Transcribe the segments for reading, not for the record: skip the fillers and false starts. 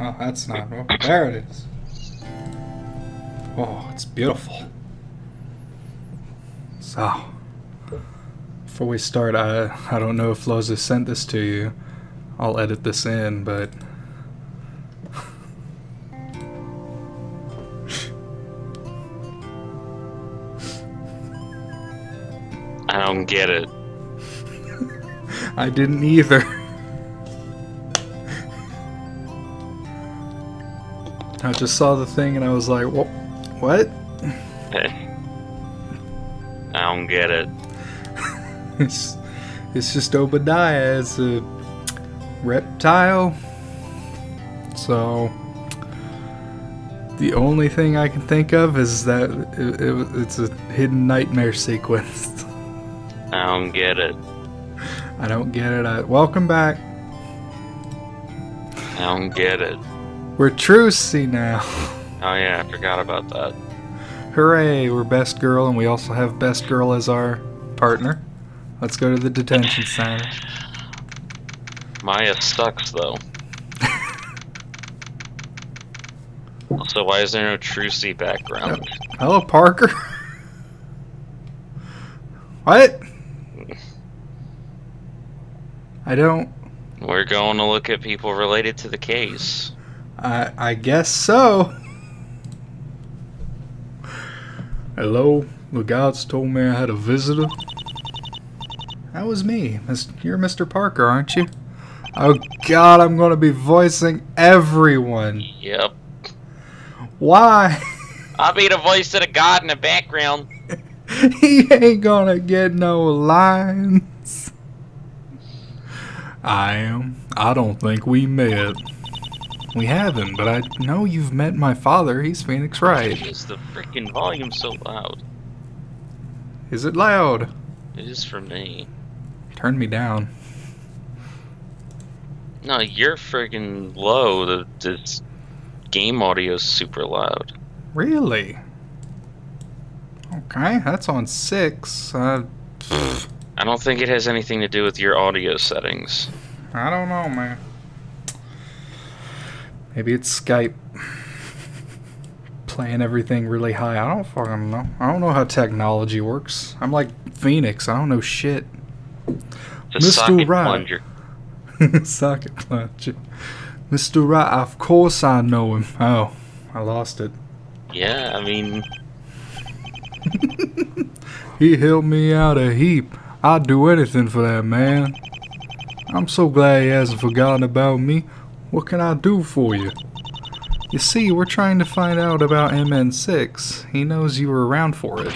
Oh, that's not. Oh, there it is. Oh, it's beautiful. So, before we start, I don't know if Loza sent this to you. I'll edit this in, but I don't get it. I didn't either. I just saw the thing and I was like, what? I don't get it. It's just Obadiah as a reptile. So the only thing I can think of is that it's a hidden nightmare sequence. I don't get it. I don't get it. Welcome back. I don't get it. We're Trucy now. Oh yeah, I forgot about that. Hooray, we're Best Girl, and we also have Best Girl as our partner. Let's go to the detention center. Maya sucks, though. Also, why is there no Trucy background? Hello, Parker. What? I don't... We're going to look at people related to the case. I guess so. Hello, the guards told me I had a visitor. That was me. You're Mr. Parker, aren't you? Oh God, I'm gonna be voicing everyone. Yep. Why? I'll be the voice of the god in the background. He ain't gonna get no lines. I am. I don't think we met. We haven't, but I know you've met my father. He's Phoenix Wright. Is the freaking volume so loud? Is it loud? It is for me. Turn me down. No, you're freaking low. This game audio is super loud. Really? Okay, that's on 6. I don't think it has anything to do with your audio settings. I don't know, man. Maybe it's Skype playing everything really high. I don't fucking know. I don't know how technology works. I'm like Phoenix. I don't know shit. It's a socket plunger. Socket plunger. Mr. Wright, of course I know him. Oh, I lost it. Yeah, I mean... He helped me out a heap. I'd do anything for that man. I'm so glad he hasn't forgotten about me. What can I do for you? You see, we're trying to find out about MN6. He knows you were around for it.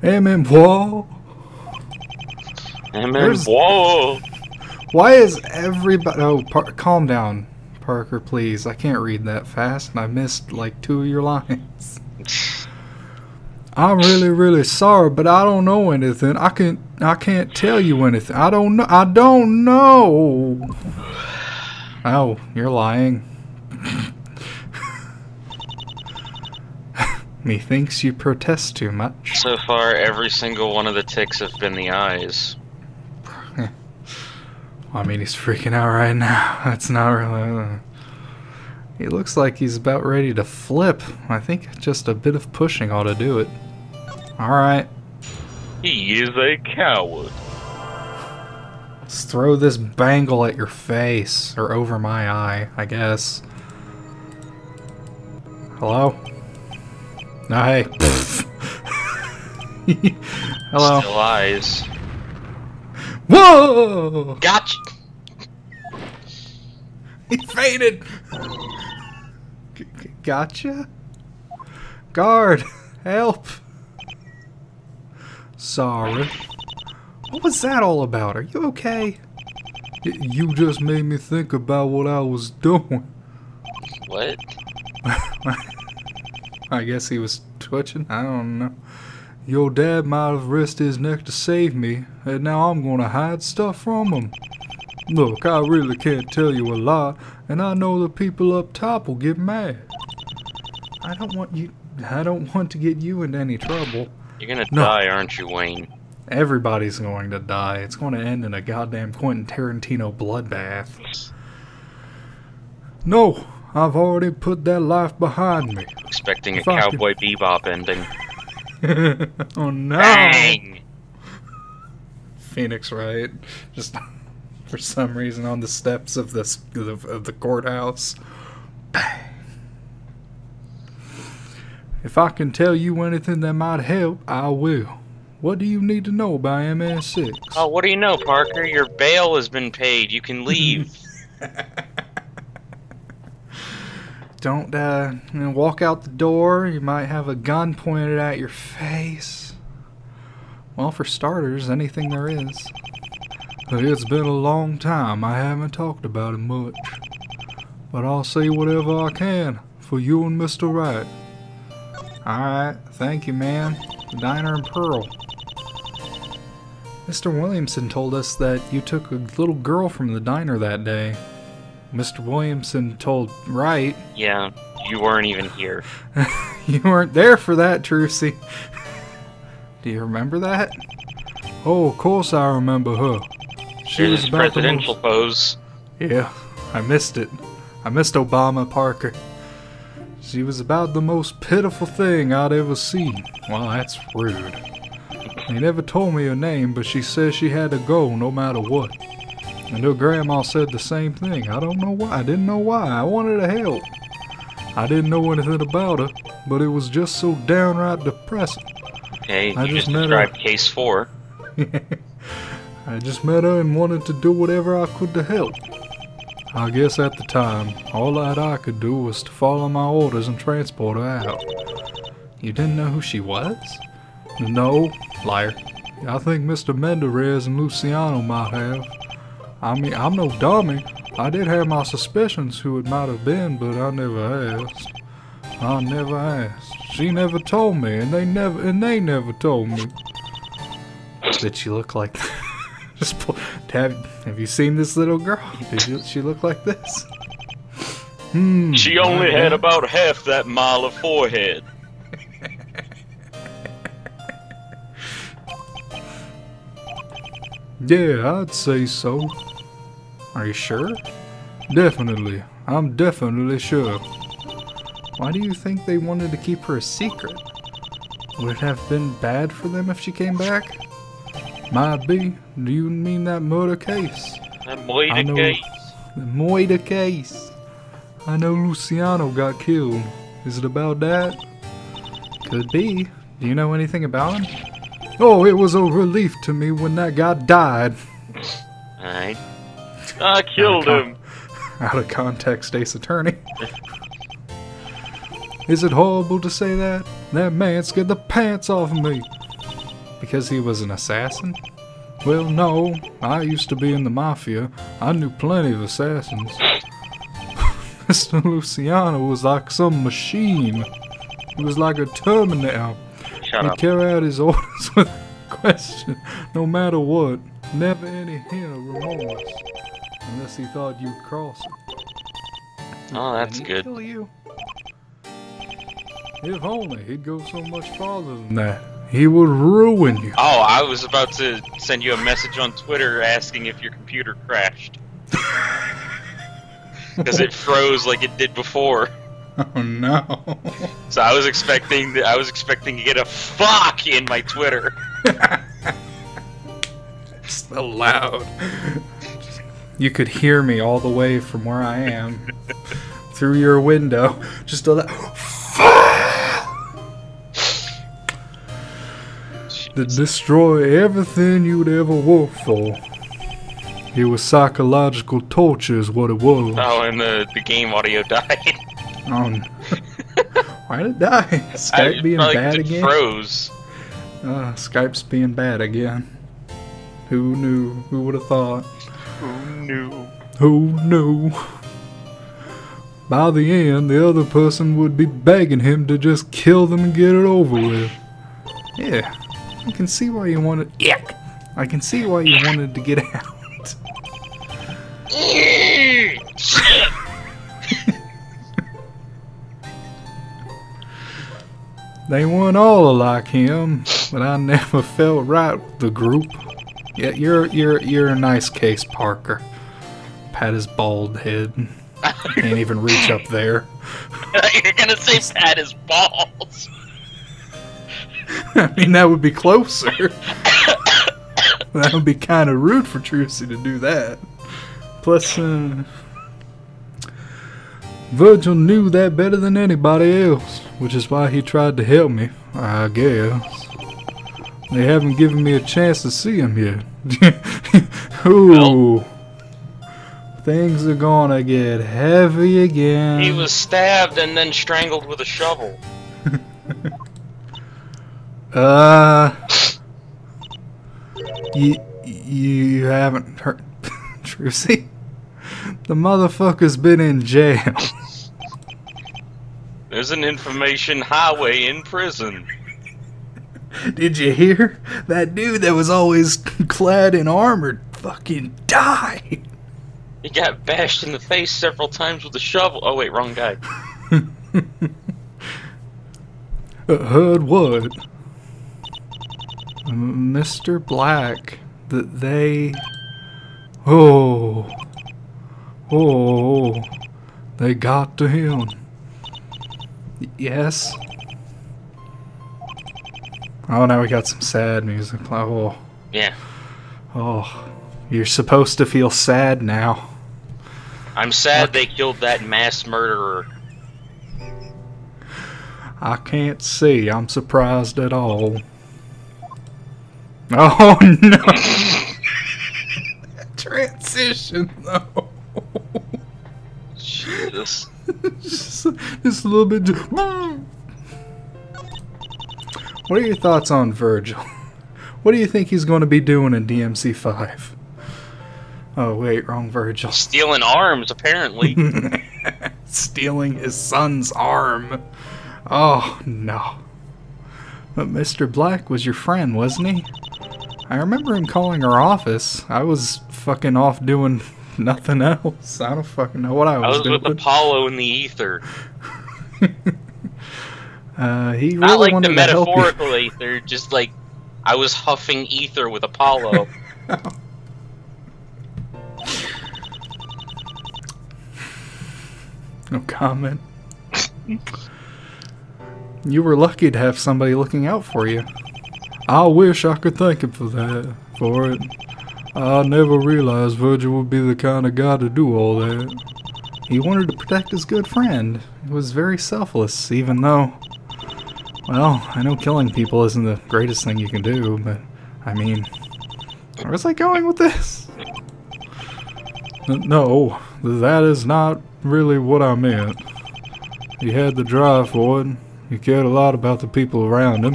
MN whoa? Whoa! Why is everybody... Oh, calm down, Parker, please. I can't read that fast, and I missed like 2 of your lines. I'm really, really sorry, but I don't know anything. I can't tell you anything. I don't know. Oh, you're lying. Methinks you protest too much. So far, every single one of the ticks have been the eyes. I mean, he's freaking out right now. That's not really... He looks like he's about ready to flip. I think just a bit of pushing ought to do it. Alright. He is a coward. Let's throw this bangle at your face. Or over my eye, I guess. Hello? No, hey. Hello? Still eyes. Whoa! Gotcha! He fainted! Gotcha? Guard! Help! Sorry. What was that all about? Are you okay? You just made me think about what I was doing. What? I guess he was twitching. I don't know. Your dad might have risked his neck to save me, and now I'm gonna hide stuff from him. Look, I really can't tell you a lot, and I know the people up top will get mad. I don't want to get you into any trouble. You're gonna die, aren't you, Wayne? Everybody's going to die. It's going to end in a goddamn Quentin Tarantino bloodbath. No, I've already put that life behind me. Expecting a Cowboy Bebop ending. Oh no! Bang! Phoenix Wright, just for some reason on the steps of the courthouse. Bang! If I can tell you anything that might help, I will. What do you need to know about MS6? Oh, what do you know, Parker? Your bail has been paid. You can leave. Don't walk out the door. You might have a gun pointed at your face. Well, for starters, anything there is. It's been a long time. I haven't talked about it much. But I'll say whatever I can for you and Mr. Wright. Alright, thank you, man. The Diner and Pearl. Mr. Williamson told us that you took a little girl from the diner that day. Mr. Williamson told Wright. Yeah, you weren't even here. You weren't there for that, Trucy. Do you remember that? Oh, of course I remember her. She was about presidential pose. Yeah, I missed it. I missed Obama Parker. She was about the most pitiful thing I'd ever seen. Well, that's rude. They never told me her name, but she says she had to go no matter what. And her grandma said the same thing. I don't know why. I didn't know why. I wanted to help. I didn't know anything about her, but it was just so downright depressing. Okay, you just described case 4. I just met her and wanted to do whatever I could to help. I guess at the time, all that I could do was to follow my orders and transport her out. You didn't know who she was? No, liar. I think Mr. Menderes and Luciano might have. I mean, I'm no dummy. I did have my suspicions who it might have been, but I never asked. I never asked. She never told me, and they never told me. Did she look like have you seen this little girl? Did she look like this? She only had about half that mile of forehead. Yeah, I'd say so. Are you sure? Definitely. I'm definitely sure. Why do you think they wanted to keep her a secret? Would it have been bad for them if she came back? Might be. Do you mean that murder case? That Moida case. The Moida case. I know Luciano got killed. Is it about that? Could be. Do you know anything about him? Oh, it was a relief to me when that guy died. Alright. I killed him. Out of context, Ace Attorney. Is it horrible to say that? That man scared the pants off of me. Because he was an assassin? Well, no. I used to be in the Mafia. I knew plenty of assassins. Mr. Luciano was like some machine. He was like a Terminator. He'd carry out his orders with question, no matter what. Never any hint of remorse. Unless he thought you'd cross it. Oh, that's good. Kill you? If only he'd go so much farther than that. He would ruin you. Oh, I was about to send you a message on Twitter asking if your computer crashed. Because it froze like it did before. Oh no. So I was expecting to get a fuck in my Twitter. So loud. You could hear me all the way from where I am. Through your window. Just a loud to destroy everything you'd ever worked for. It was psychological torture is what it was. Oh, and the game audio died. Oh, no. Why did it die? Skype being bad again? It froze. Skype's being bad again. Who knew? Who would have thought? Who knew? Who knew? By the end, the other person would be begging him to just kill them and get it over with. Yeah, I can see why you wanted. Yuck! I can see why you wanted to get out. They weren't all like him, but I never felt right with the group. Yeah, you're a nice case, Parker. Pat his bald head. Can't even reach up there. You're gonna say pat his balls. I mean, that would be closer. That would be kind of rude for Trucy to do that. Plus, Virgil knew that better than anybody else, which is why he tried to help me, I guess. They haven't given me a chance to see him yet. Ooh. Well, things are gonna get heavy again. He was stabbed and then strangled with a shovel. You haven't heard, Trucy? The motherfucker's been in jail. There's an information highway in prison. Did you hear? That dude that was always clad in armor fucking died. He got bashed in the face several times with a shovel. Oh wait, wrong guy. Heard what? Mr. Black, that they... Oh, they got to him. Yes? Oh, now we got some sad music. Oh. Yeah. Oh, you're supposed to feel sad now. I'm sad they killed that mass murderer. I can't see. I'm surprised at all. Oh no! Transition though. Jesus. just a little bit. What are your thoughts on Virgil? What do you think he's going to be doing in DMC5? Oh wait, wrong Virgil. Stealing arms, apparently. Stealing his son's arm. Oh no. But Mr. Black was your friend, wasn't he? I remember him calling our office. I was fucking off doing nothing else. I don't fucking know what I was doing. I was with Apollo in the ether. He really Not like wanted the to help you. metaphorical ether, just like I was huffing ether with Apollo. No comment. You were lucky to have somebody looking out for you. I wish I could thank him for it. I never realized Virgil would be the kind of guy to do all that. He wanted to protect his good friend. He was very selfless, even though... Well, I know killing people isn't the greatest thing you can do, but... I mean... Where was I going with this? No, that is not really what I meant. He had the drive for it. He cared a lot about the people around him.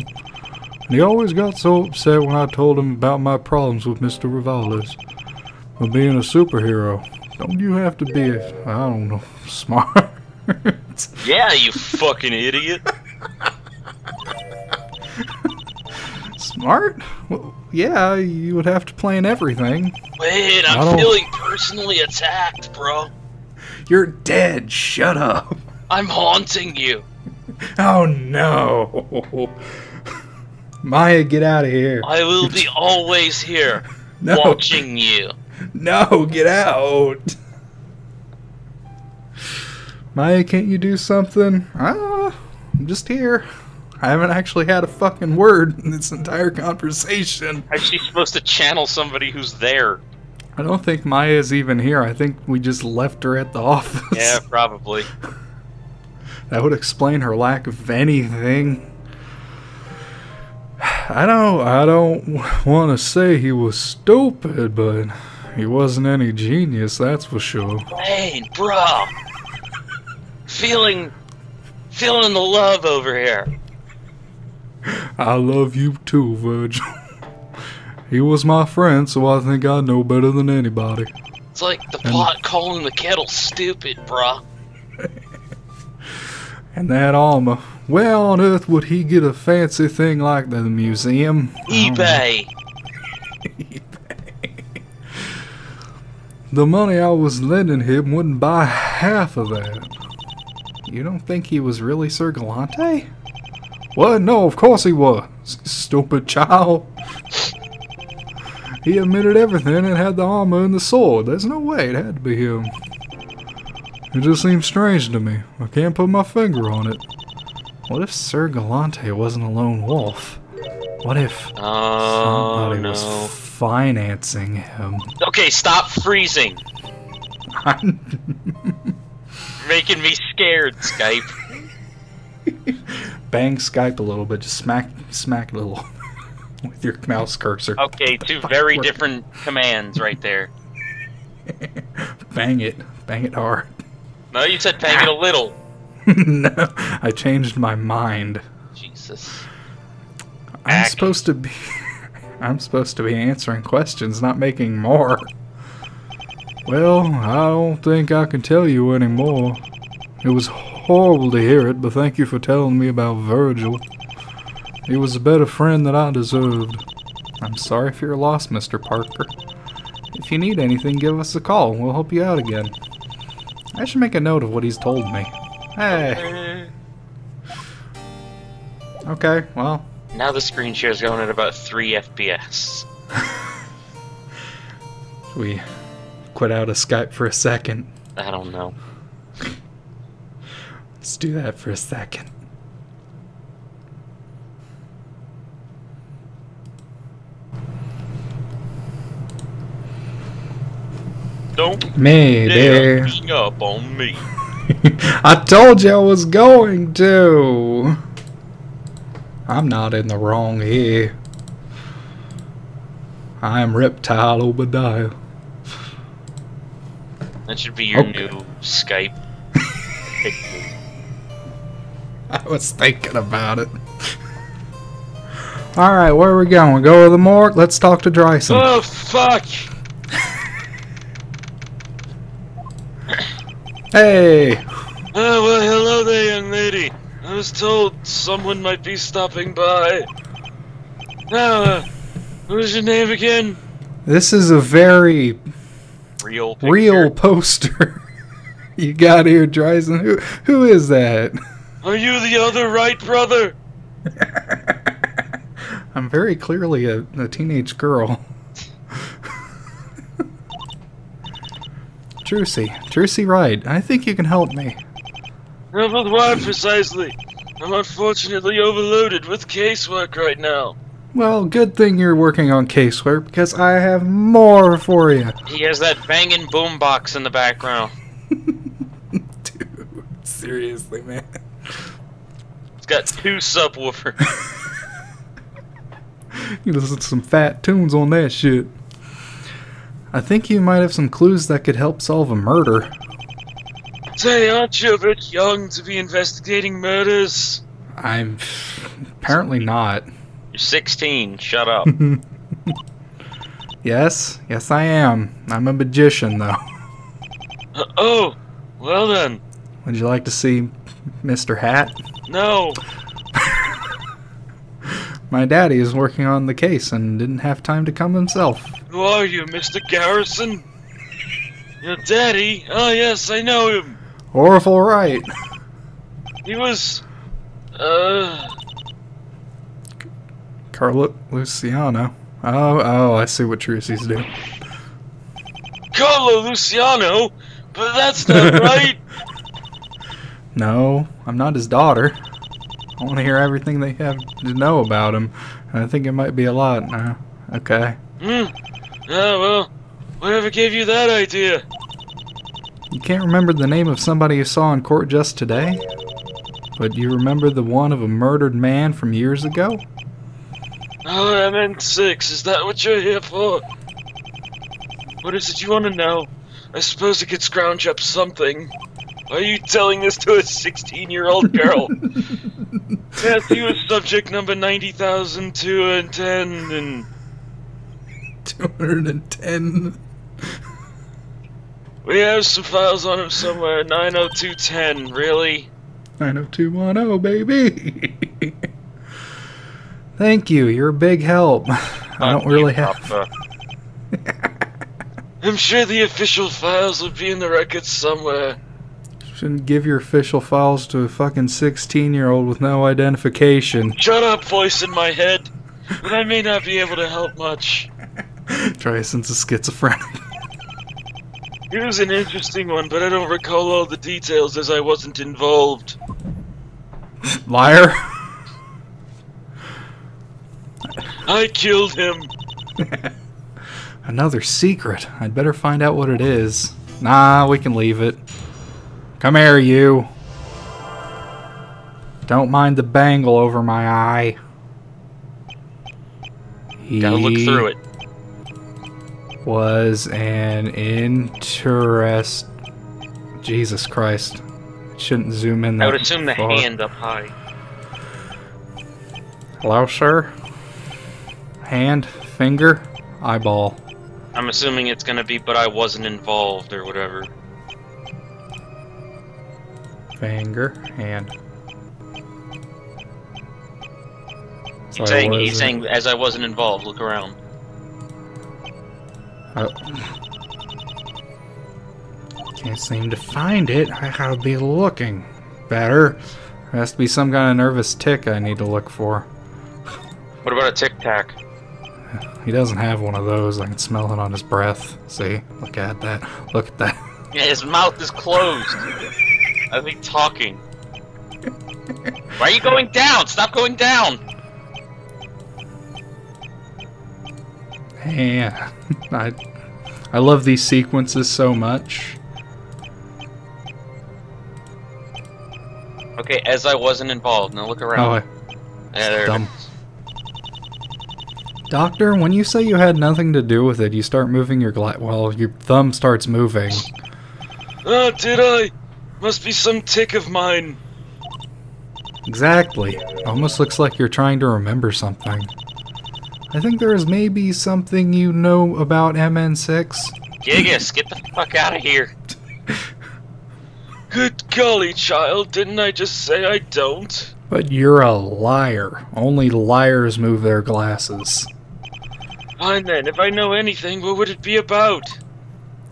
And he always got so upset when I told him about my problems with Mr. Rivales. But being a superhero, don't you have to be, I don't know, smart? Yeah, you fucking idiot. Smart? Well, yeah, you would have to plan everything. Wait, I'm feeling personally attacked, bro. You're dead, shut up. I'm haunting you. Oh no. Maya, get out of here. I will be always here, No. watching you. No, get out. Maya, can't you do something? I'm just here. I haven't actually had a fucking word in this entire conversation. How's she supposed to channel somebody who's there? I don't think Maya's even here. I think we just left her at the office. Yeah, probably. That would explain her lack of anything. I don't want to say he was stupid, but he wasn't any genius, that's for sure. Wayne, bro. Feeling the love over here. I love you too, Virgil. He was my friend, so I think I know better than anybody. It's like the pot calling the kettle stupid, bruh. And that armor. Where on earth would he get a fancy thing like that in the museum? eBay. The money I was lending him wouldn't buy half of that. You don't think he was really Sir Galante? What? No, of course he was. Stupid child. He admitted everything and had the armor and the sword. There's no way it had to be him. It just seems strange to me. I can't put my finger on it. What if Sir Galante wasn't a lone wolf? What if somebody was financing him? Okay, stop freezing. Making me scared, Skype. Bang Skype a little bit, just smack it a little with your mouse cursor. Okay, two very different commands right there. Bang it hard. No, you said bang it a little. No, I changed my mind. Jesus. I'm supposed to be answering questions, not making more. Well, I don't think I can tell you anymore. It was horrible to hear it, but thank you for telling me about Virgil. He was a better friend than I deserved. I'm sorry for your loss, Mr. Parker. If you need anything, give us a call. We'll help you out again. I should make a note of what he's told me. Hey. Okay, well. Now the screen share is going at about 3 FPS. We quit out of Skype for a second. I don't know. Let's do that for a second. Don't dare hang up on me. I told you I was going to. I'm not in the wrong here. I am Reptile Obadiah. That should be your new Skype picture. I was thinking about it. Alright, where are we going? Go to the morgue? Let's talk to Dryson. Oh, fuck! Hey! Oh, well, hello there, young lady. I was told someone might be stopping by. Now, what was your name again? This is a very real poster you got here, Dryson. Who is that? Are you the other Wright brother? I'm very clearly a teenage girl. Trucy Wright, I think you can help me. No, but why precisely? I'm unfortunately overloaded with casework right now. Well, good thing you're working on casework, because I have more for you. He has that banging boombox in the background. Dude, seriously, man. It's got 2 subwoofers. You listen to some fat tunes on that shit. I think you might have some clues that could help solve a murder. Say, aren't you a bit young to be investigating murders? I'm apparently not. You're 16, shut up. Yes I am. I'm a magician, though. Oh, well then. Would you like to see Mr. Hat? No. My daddy is working on the case and didn't have time to come himself. Who are you, Mr. Garrison? Your daddy? Oh yes, I know him. Orville Wright. He was... Carlo Luciano. Oh, I see what Trucy's doing. Carlo Luciano? But that's not right! No, I'm not his daughter. I want to hear everything they have to know about him. And I think it might be a lot. Okay. Yeah, well, whatever gave you that idea? You can't remember the name of somebody you saw in court just today? But you remember the one of a murdered man from years ago? Oh, MN6, is that what you're here for? What is it you want to know? I suppose it could scrounge up something. Why are you telling this to a 16-year-old girl? Yes, he was subject number 90,210 and... 210? We have some files on him somewhere. 90210, really? 90210, baby! Thank you, you're a big help. I don't really have... I'm sure the official files will be in the records somewhere. Shouldn't give your official files to a fucking 16-year-old with no identification. Shut up, voice in my head. But I may not be able to help much. Dryson's a schizophrenic. It was an interesting one, but I don't recall all the details as I wasn't involved. Liar. I killed him. Another secret. I'd better find out what it is. Nah, we can leave it. Come here, you. Don't mind the bangle over my eye. Gotta look through it. Was an interest. Jesus Christ. Shouldn't zoom in that. I would assume the far. hand up high. Hello, sir? Hand, finger, eyeball. I'm assuming it's gonna be, but I wasn't involved or whatever. Finger, hand. He's saying, as I wasn't involved, look around. Can't seem to find it. I gotta be looking better. There has to be some kind of nervous tick I need to look for. What about a tic-tac? He doesn't have one of those. I can smell it on his breath. See? Look at that. Look at that. Yeah, his mouth is closed. I think talking. Why are you going down? Stop going down! Yeah. I love these sequences so much. Okay, as I wasn't involved. Now look around. Oh, Yeah, there it dumb. is. Doctor, when you say you had nothing to do with it, you start moving your well, your thumb starts moving. Oh, did I? Must be some tick of mine. Exactly. Almost looks like you're trying to remember something. I think there is maybe something you know about MN6. Gigas, get the fuck out of here. Good golly, child, didn't I just say I don't? But you're a liar. Only liars move their glasses. Fine then, if I know anything, what would it be about?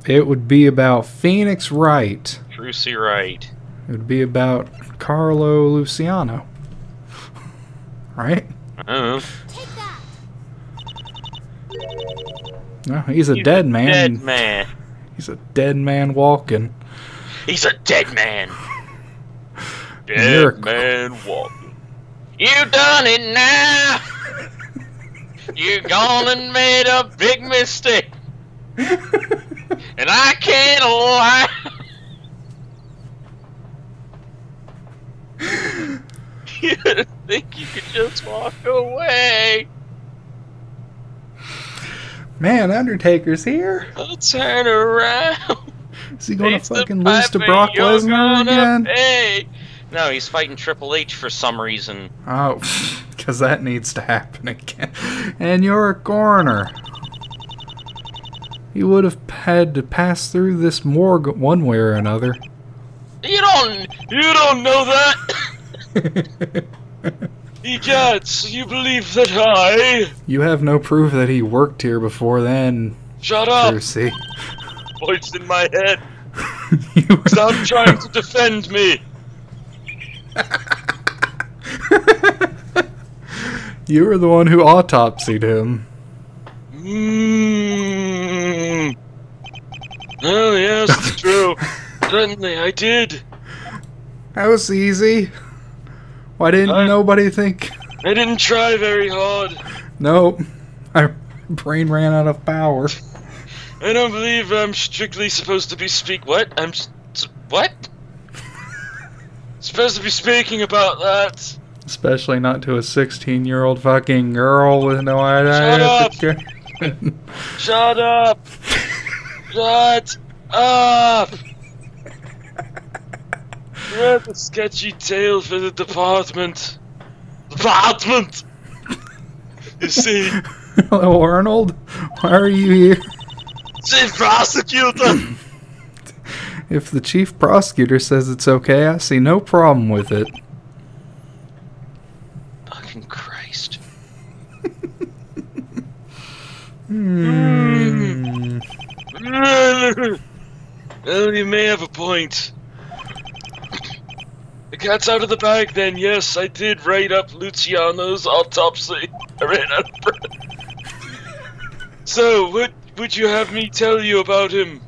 It would be about Phoenix Wright. Trucy Wright. It would be about Carlo Luciano. Right? I don't know. No, he's a dead man. Dead man. He's a dead man walking. He's a dead man. You're Dead man walking. You done it now! You gone and made a big mistake. And I can't lie. You think you could just walk away? Man, Undertaker's here. I'll turn around. Is he gonna Face the fucking lose to piper, Brock you're Lesnar gonna again? pay. No, he's fighting Triple H for some reason. Oh, because that needs to happen again. And you're a coroner. You would have had to pass through this morgue one way or another. You don't know that. Egots, you believe that I... You have no proof that he worked here before then. Shut up. Trucy. Voice in my head. You were... Stop trying to defend me. You were the one who autopsied him. Oh, yes, it's true. Certainly, I did. That was easy. Why didn't nobody think? I didn't try very hard. Nope. My brain ran out of power. I don't believe I'm strictly supposed to be what? What? Supposed to be speaking about that. Especially not to a 16-year-old fucking girl with no idea. Shut up! Shut up! You have a sketchy tale for the department. Department! You see? Hello, Arnold. Why are you here? Chief Prosecutor! If the chief prosecutor says it's okay, I see no problem with it. Fucking Christ. Well, you may have a point. The cat's out of the bag then, yes, I did write up Luciano's autopsy. I ran out of breath. So, what would you have me tell you about him?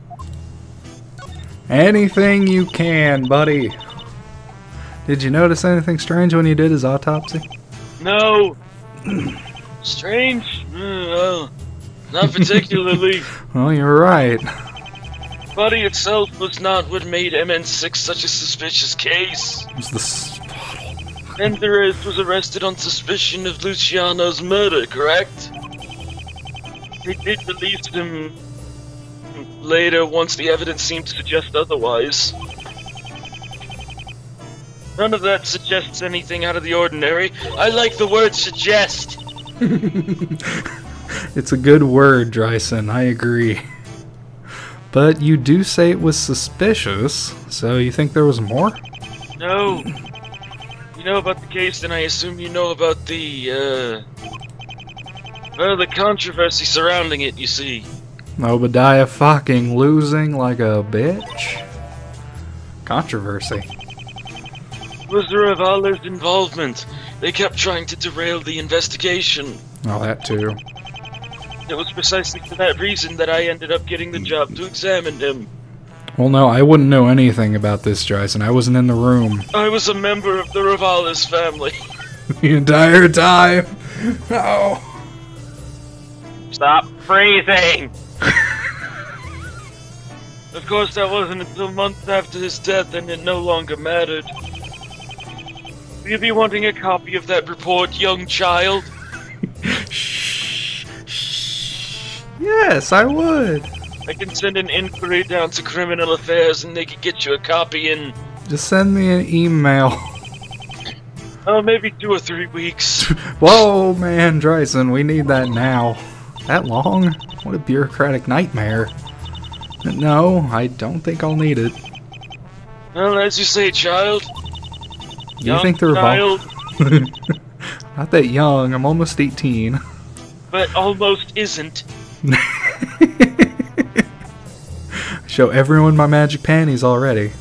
Anything you can, buddy. Did you notice anything strange when you did his autopsy? No. Strange? Well, not particularly. Well, you're right. The body itself was not what made MN6 such a suspicious case. It was the spot. Menderes was arrested on suspicion of Luciano's murder, correct? They did release him later once the evidence seemed to suggest otherwise. None of that suggests anything out of the ordinary. I like the word suggest. It's a good word, Dryson. I agree. But you do say it was suspicious, so you think there was more? No. You know about the case, then I assume you know about the controversy surrounding it, you see. Obadiah fucking losing like a bitch? Controversy. Was the Rivales' involvement? They kept trying to derail the investigation. Oh, that too. It was precisely for that reason that I ended up getting the job to examine him. Well, no, I wouldn't know anything about this, Dryson. I wasn't in the room. I was a member of the Rivales family. The entire time. Oh. Stop freezing! Of course, that wasn't until months after his death, and it no longer mattered. Will you be wanting a copy of that report, young child? Shh. Shh. Yes, I would. I can send an inquiry down to Criminal Affairs and they can get you a copy in... Just send me an email. Oh, maybe 2 or 3 weeks. Whoa, man, Dryson, we need that now. That long? What a bureaucratic nightmare. No, I don't think I'll need it. Well, as you say, child. Do you think the revolver... Not that young, I'm almost 18. But almost isn't. Show everyone my magic panties already.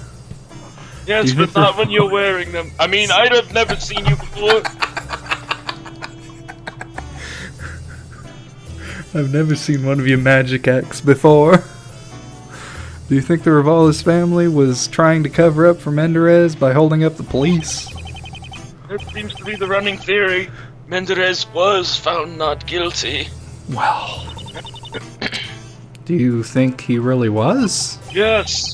Yes, but not when you're wearing them. I mean, I'd have never seen you before. I've never seen one of your magic acts before. Do you think the Rivales family was trying to cover up for Menderes by holding up the police? That seems to be the running theory. Menderes was found not guilty. Well... Do you think he really was? Yes.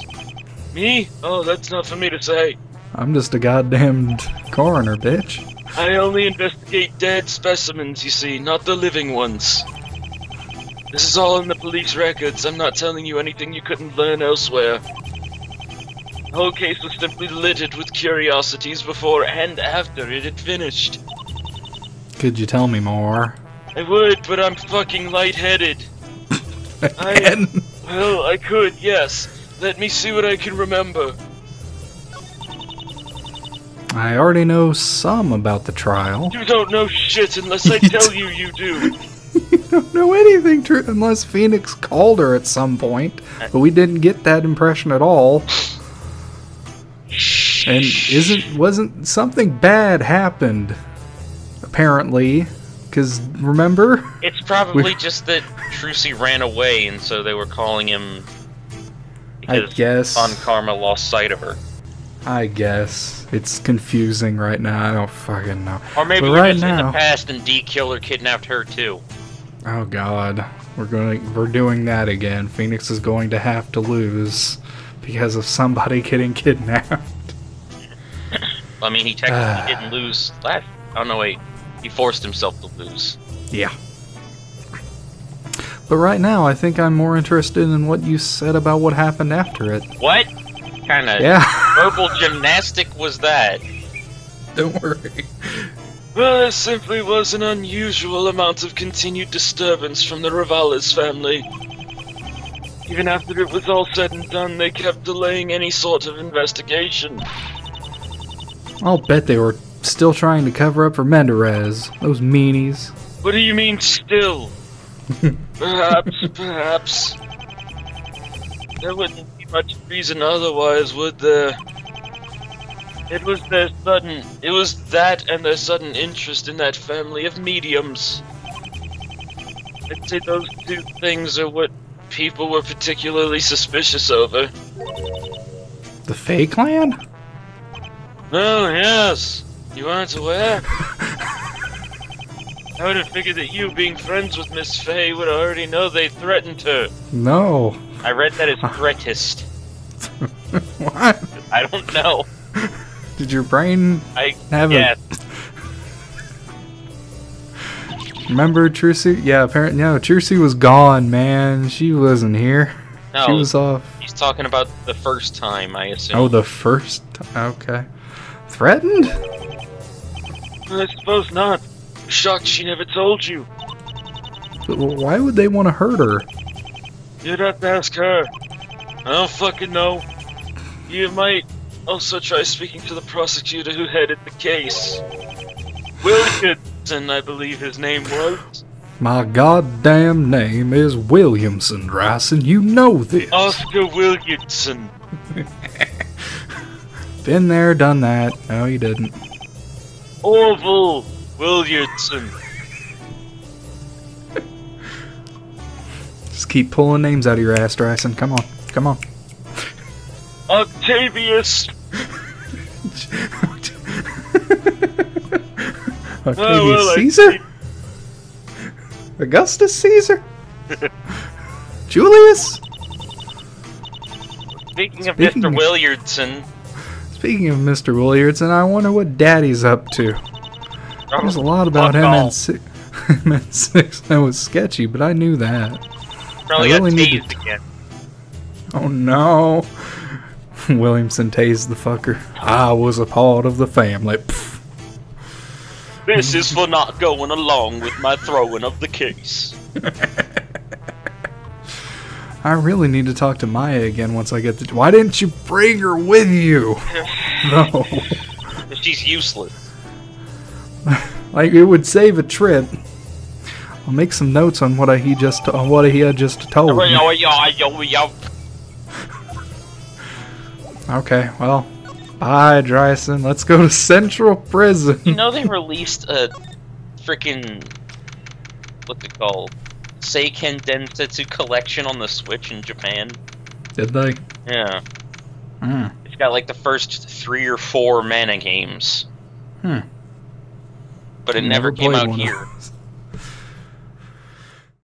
Me? Oh, that's not for me to say. I'm just a goddamned coroner, bitch. I only investigate dead specimens, you see, not the living ones. This is all in the police records. I'm not telling you anything you couldn't learn elsewhere. The whole case was simply littered with curiosities before and after it had finished. Could you tell me more? I would, but I'm fucking lightheaded. Well, I could, yes. Let me see what I can remember. I already know some about the trial. You don't know shit unless I tell you you do. You don't know anything, unless Phoenix called her at some point. But we didn't get that impression at all. And wasn't something bad happened? Apparently. Because, remember? It's probably just that Trucy ran away, and so they were calling him because I guess. Von Karma lost sight of her. I guess. It's confusing right now. I don't fucking know. Or maybe but right in now, the past and D-Killer kidnapped her too. Oh god. We're doing that again. Phoenix is going to have to lose because of somebody getting kidnapped. I mean, he technically didn't lose last... Oh no, wait. He forced himself to lose. Yeah. But right now, I think I'm more interested in what you said about what happened after it. What kind of verbal gymnastic was that? Don't worry. Well, there simply was an unusual amount of continued disturbance from the Rivales family. Even after it was all said and done, they kept delaying any sort of investigation. I'll bet they were still trying to cover up for Menderes. Those meanies. What do you mean, still? Perhaps. There wouldn't be much reason otherwise, would there? It was that and their sudden interest in that family of mediums. I'd say those two things are what people were particularly suspicious over. The Fae Clan? Oh, yes. You aren't aware? I would have figured that you, being friends with Miss Faye, would already know they threatened her. No. I read that as threatist. What? I don't know. Did your brain have yes. Remember Trucy? Yeah, apparently no. Trucy was gone, man. She wasn't here. No, she was off. He's talking about the first time, I assume. Oh, the first time. Okay. Threatened? I suppose not. I'm shocked she never told you. But why would they want to hurt her? You'd have to ask her. I don't fucking know. You might also try speaking to the prosecutor who headed the case. Williamson, I believe his name was. My goddamn name is Williamson, Ryson. You know this. Oscar Williamson. Been there, done that. No, you didn't. Orville Williamson. Just keep pulling names out of your ass, Ryson. Come on. Come on. Octavius. Octavius Caesar? Augustus Caesar? Julius? Speaking of Mr. Williardson. Speaking of Mr. Williardson, I wonder what Daddy's up to. There's a lot about him in 6 that was sketchy, but I knew that. Probably got tased again. Oh no. Williamson tased the fucker. I was a part of the family. Pfft. This is for not going along with my throwing of the case. I really need to talk to Maya again once I get the... Why didn't you bring her with you? No. She's useless. Like, it would save a trip. I'll make some notes on what he had just told me. Okay, well, bye, Dryson. Let's go to Central Prison. You know they released a freaking what's it called? Seiken Densetsu collection on the Switch in Japan. Did they? Yeah. Hmm. It's got like the first 3 or 4 mana games. Hmm. But it never came out here.